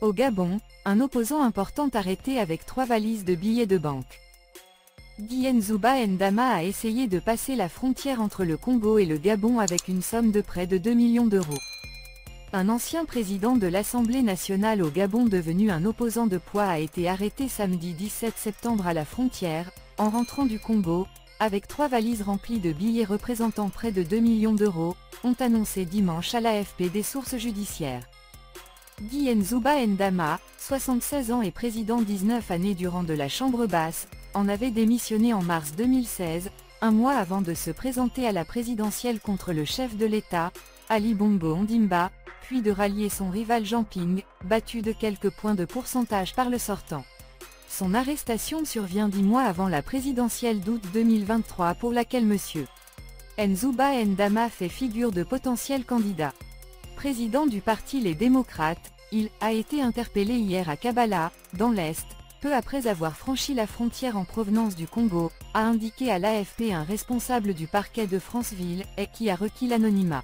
Au Gabon, un opposant important arrêté avec 3 valises de billets de banque. Guy Nzouba Ndama a essayé de passer la frontière entre le Congo et le Gabon avec une somme de près de 2 millions d'euros. Un ancien président de l'Assemblée nationale au Gabon devenu un opposant de poids a été arrêté samedi 17 septembre à la frontière, en rentrant du Congo, avec 3 valises remplies de billets représentant près de 2 millions d'euros, ont annoncé dimanche à l'AFP des sources judiciaires. Guy Nzouba Ndama, 76 ans et président 19 années durant de la Chambre basse, en avait démissionné en mars 2016, un mois avant de se présenter à la présidentielle contre le chef de l'État, Ali Bongo Ondimba, puis de rallier son rival Jean Ping, battu de quelques points de pourcentage par le sortant. Son arrestation survient 10 mois avant la présidentielle d'août 2023 pour laquelle M. Nzouba Ndama fait figure de potentiel candidat. Président du parti Les Démocrates, il a été interpellé hier à Kabala, dans l'Est, peu après avoir franchi la frontière en provenance du Congo, a indiqué à l'AFP un responsable du parquet de Franceville, et qui a requis l'anonymat.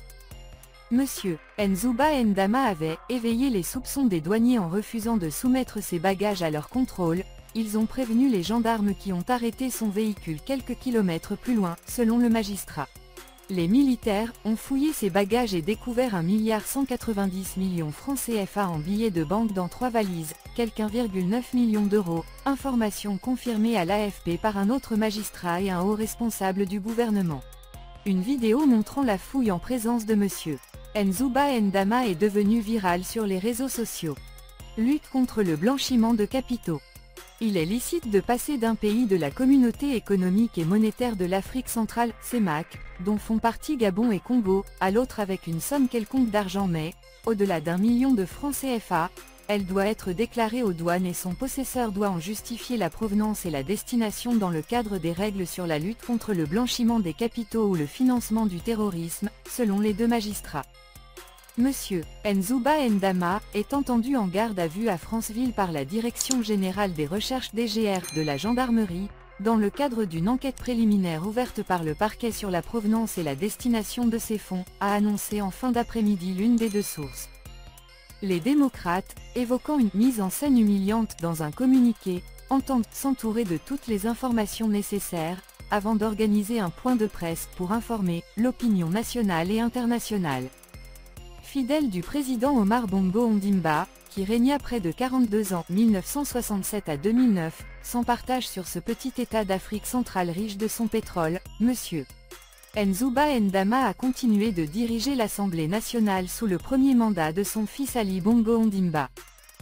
Monsieur Nzouba Ndama avait éveillé les soupçons des douaniers en refusant de soumettre ses bagages à leur contrôle. Ils ont prévenu les gendarmes qui ont arrêté son véhicule quelques kilomètres plus loin, selon le magistrat. Les militaires ont fouillé ses bagages et découvert 1,190 milliard francs CFA en billets de banque dans 3 valises, quelque 1,9 million d'euros, information confirmée à l'AFP par un autre magistrat et un haut responsable du gouvernement. Une vidéo montrant la fouille en présence de M. Nzouba Ndama est devenue virale sur les réseaux sociaux. Lutte contre le blanchiment de capitaux. Il est licite de passer d'un pays de la Communauté économique et monétaire de l'Afrique centrale, CEMAC, dont font partie Gabon et Congo, à l'autre avec une somme quelconque d'argent mais, au-delà d'1 million de francs CFA, elle doit être déclarée aux douanes et son possesseur doit en justifier la provenance et la destination dans le cadre des règles sur la lutte contre le blanchiment des capitaux ou le financement du terrorisme, selon les 2 magistrats. Monsieur Nzouba Ndama est entendu en garde à vue à Franceville par la Direction générale des recherches DGR de la gendarmerie, dans le cadre d'une enquête préliminaire ouverte par le parquet sur la provenance et la destination de ces fonds, a annoncé en fin d'après-midi l'une des 2 sources. Les démocrates, évoquant une mise en scène humiliante dans un communiqué, entendent s'entourer de toutes les informations nécessaires, avant d'organiser un point de presse pour informer l'opinion nationale et internationale. Fidèle du président Omar Bongo Ondimba, qui régna près de 42 ans 1967 à 2009, sans partage sur ce petit État d'Afrique centrale riche de son pétrole, M. Nzouba Ndama a continué de diriger l'Assemblée nationale sous le premier mandat de son fils Ali Bongo Ondimba.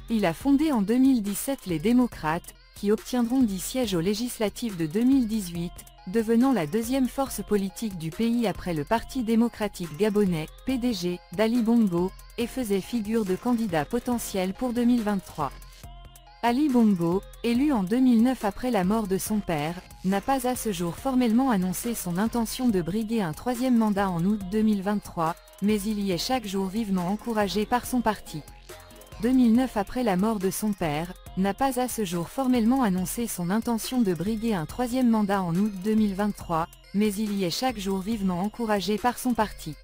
Il a fondé en 2017 les démocrates, qui obtiendront 10 sièges aux législatives de 2018, devenant la 2e force politique du pays après le Parti démocratique gabonais, PDG, d'Ali Bongo, et faisait figure de candidat potentiel pour 2023. Ali Bongo, élu en 2009 après la mort de son père, n'a pas à ce jour formellement annoncé son intention de briguer un 3e mandat en août 2023, mais il y est chaque jour vivement encouragé par son parti. 2009 après la mort de son père, n'a pas à ce jour formellement annoncé son intention de briguer un 3e mandat en août 2023, mais il y est chaque jour vivement encouragé par son parti.